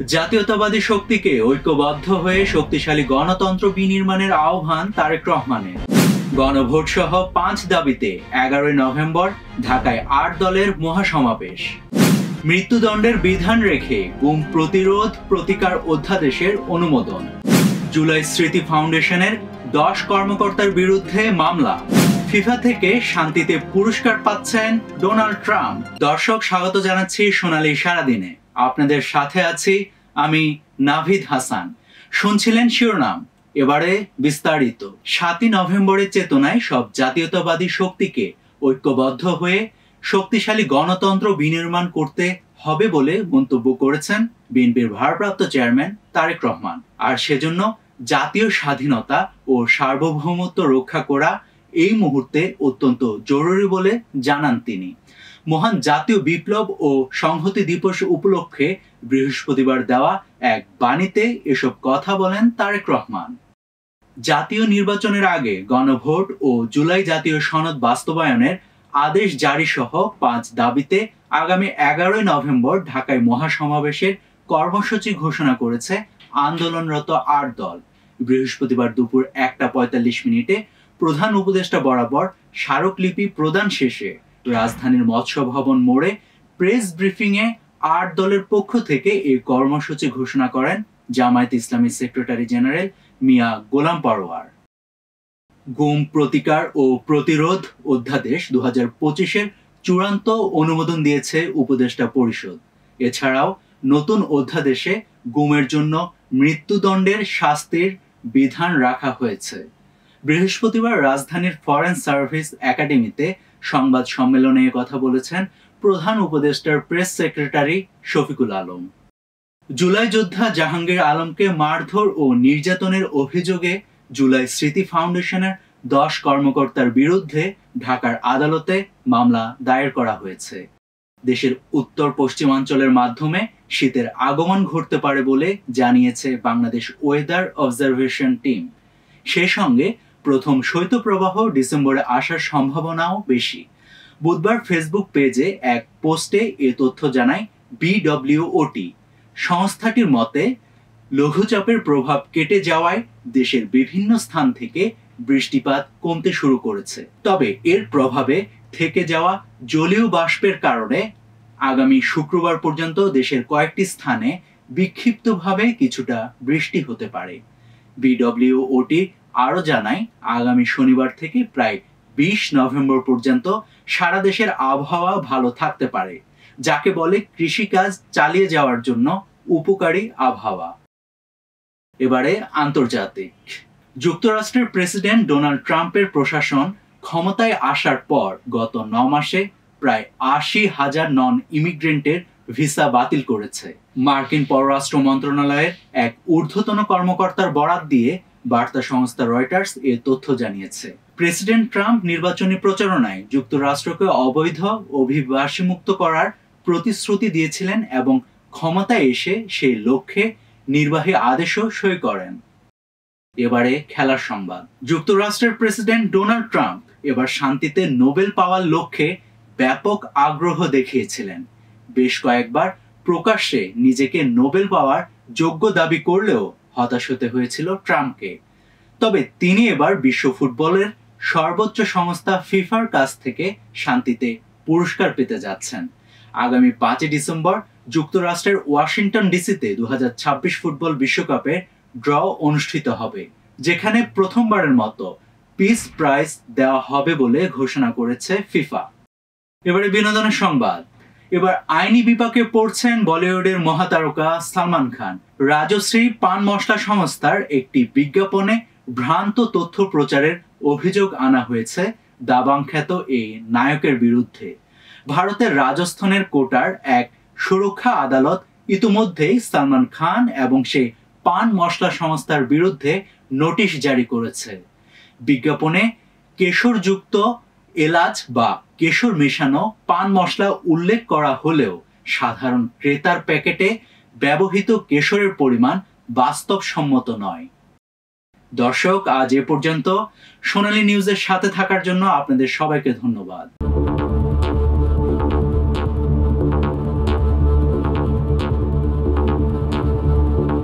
জাতীয়তাবাদী শক্তিকে ঐক্যবদ্ধ হয়ে শক্তিশালী গণতন্ত্র বিনির্মাণের আহ্বান তারেক রহমানের। গণভোট সহ 5 দাবিতে 11 নভেম্বর ঢাকায় 8 দলের মহাসমাবেশ। মৃত্যুদণ্ডের বিধান রেখে গুম প্রতিরোধ প্রতিকার অধ্যাদেশের অনুমোদন। জুলাই স্মৃতি ফাউন্ডেশনের 10 কর্মকর্তার বিরুদ্ধে মামলা। ফিফা থেকে শান্তিতে পুরস্কার পাচ্ছেন ডোনাল্ড ট্রাম্প। দর্শক, স্বাগত জানাচ্ছি সোনালী সারাদিনে। আপনাদের সাথে আছি আমি নাভিদ হাসান। শুনছিলেন শিরোনাম, এবারে বিস্তারিত। 7 নভেম্বরের চেতনায় সব জাতীয়তাবাদী শক্তিকে ঐক্যবদ্ধ হয়ে শক্তিশালী গণতন্ত্র বিনির্মাণ করতে হবে বলে মন্তব্য করেছেন বিএনপির ভারপ্রাপ্ত চেয়ারম্যান তারেক রহমান। আর সেজন্য জাতীয় স্বাধীনতা ও সার্বভৌমত্ব রক্ষা করা এই মুহূর্তে অত্যন্ত জরুরি বলে জানান তিনি। মহান জাতীয় বিপ্লব ও সংহতি দিবস উপলক্ষে বৃহস্পতিবার দেওয়া এক বাণীতে এসব কথা বলেন তারেক রহমান। জাতীয় নির্বাচনের আগে গণভোট ও জুলাই জাতীয় সনদ বাস্তবায়নের আদেশ জারি সহ 5 দাবিতে আগামী 11 নভেম্বর ঢাকায় মহাসমাবেশের কর্মসূচি ঘোষণা করেছে আন্দোলনরত 8 দল। বৃহস্পতিবার দুপুর 1:45 প্রধান উপদেষ্টা বরাবর স্মারকলিপি প্রদান শেষে রাজধানীর মৎস্য ভবন মোড়ে প্রেস ব্রিফিংয়ে 8 দলের পক্ষ থেকে এই কর্মসূচি ঘোষণা করেন জামায়াত ইসলামী সেক্রেটারি জেনারেল মিয়া গোলাম পরোয়ার। গুম প্রতিকার ও প্রতিরোধ অধ্যাদেশ 2025-এর চূড়ান্ত অনুমোদন দিয়েছে উপদেষ্টা পরিষদ। এছাড়াও নতুন অধ্যাদেশে গুমের জন্য মৃত্যুদণ্ডের শাস্তির বিধান রাখা হয়েছে। বৃহস্পতিবার রাজধানীর ফরেন সার্ভিস একাডেমিতে সংবাদ সম্মেলনে কথা বলেছেন প্রধান উপদেষ্টার প্রেস সেক্রেটারি শফিকুল আলম। জুলাই যোদ্ধা জাহাঙ্গীর আলমকে মারধর ও নির্যাতনের অভিযোগে জুলাই স্মৃতি ফাউন্ডেশনের 10 কর্মকর্তার বিরুদ্ধে ঢাকার আদালতে মামলা দায়ের করা হয়েছে। দেশের উত্তর পশ্চিমাঞ্চলের মাধ্যমে শীতের আগমন ঘটতে পারে বলে জানিয়েছে বাংলাদেশ ওয়েদার অবজারভেশন টিম। সেই সঙ্গে প্রথম শৈত্যপ্রবাহ ডিসেম্বরে আসার সম্ভাবনাও বেশি। বুধবার ফেসবুক পেজে এক পোস্টে এ তথ্য জানায় বিডব্লিউওটি। সংস্থাটির মতে লঘুচাপের প্রভাব কেটে যাওয়ায় দেশের বিভিন্ন স্থান থেকে বৃষ্টিপাত কমতে শুরু করেছে। তবে এর প্রভাবে থেকে যাওয়া জলীয় বাষ্পের কারণে আগামী শুক্রবার পর্যন্ত দেশের কয়েকটি স্থানে বিক্ষিপ্তভাবে কিছুটা বৃষ্টি হতে পারে। বিডব্লিউওটি আরও জানায় আগামী শনিবার থেকে প্রায় 20 নভেম্বর পর্যন্ত সারা দেশের আবহাওয়া ভালো থাকতে পারে, যাকে বলে কৃষিকাজ চালিয়ে যাওয়ার জন্য উপকারী আবহাওয়া। এবারে আন্তর্জাতিক। যুক্তরাষ্ট্রের প্রেসিডেন্ট ডোনাল্ড ট্রাম্পের প্রশাসন ক্ষমতায় আসার পর গত 9 মাসে প্রায় 80,000 নন ইমিগ্রেন্টের ভিসা বাতিল করেছে। মার্কিন পররাষ্ট্র মন্ত্রণালয়ের এক ঊর্ধ্বতন কর্মকর্তার বরাত দিয়ে বার্তা সংস্থা রয়টার্স এ তথ্য জানিয়েছে। প্রেসিডেন্ট ট্রাম্প নির্বাচনী প্রচারণায় যুক্তরাষ্ট্রকে অবৈধ অভিবাসীমুক্ত করার প্রতিশ্রুতি দিয়েছিলেন এবং ক্ষমতায় এসে সেই লক্ষ্যে নির্বাহী আদেশও সই করেন। এবারে খেলার সংবাদ। যুক্তরাষ্ট্রের প্রেসিডেন্ট ডোনাল্ড ট্রাম্প এবার শান্তিতে নোবেল পাওয়ার লক্ষ্যে ব্যাপক আগ্রহ দেখিয়েছিলেন। বেশ কয়েকবার প্রকাশ্যে নিজেকে নোবেল পাওয়ার যোগ্য দাবি করলেও হতাশ হতে হয়েছিল ট্রাম্পকে। তবে তিনি এবার বিশ্ব ফুটবলের সর্বোচ্চ সংস্থা ফিফার কাছ থেকে শান্তিতে পুরস্কার পেতে যাচ্ছেন। আগামী 5 ডিসেম্বর যুক্তরাষ্ট্রের ওয়াশিংটন ডিসিতে 2026 ফুটবল বিশ্বকাপের ড্র অনুষ্ঠিত হবে, যেখানে প্রথমবারের মতো পিস প্রাইজ দেওয়া হবে বলে ঘোষণা করেছে ফিফা। এবারে বিনোদনের সংবাদ। এবার আইনি বিপাকে পড়ছেন বলিউডের মহাতারকা সালমান খান। রাজশ্রী পান মশলা সংস্থার একটি বিজ্ঞাপনে ভ্রান্ত তথ্য প্রচারের অভিযোগ আনা হয়েছে দাবাং খ্যাত এই নায়কের বিরুদ্ধে। ভারতের রাজস্থানের কোটার এক সুরক্ষা আদালত ইতিমধ্যেই সালমান খান এবং সেই পান মশলা সংস্থার বিরুদ্ধে নোটিশ জারি করেছে। বিজ্ঞাপনে কেশরযুক্ত এলাচ বা কেশর মেশানো পান মশলা উল্লেখ করা হলেও সাধারণ ক্রেতার প্যাকেটে ব্যবহৃত কেশরের পরিমাণ বাস্তবসম্মত নয়। দর্শক, আজ এ পর্যন্ত। সোনালী নিউজের সাথে থাকার জন্য আপনাদের সবাইকে ধন্যবাদ।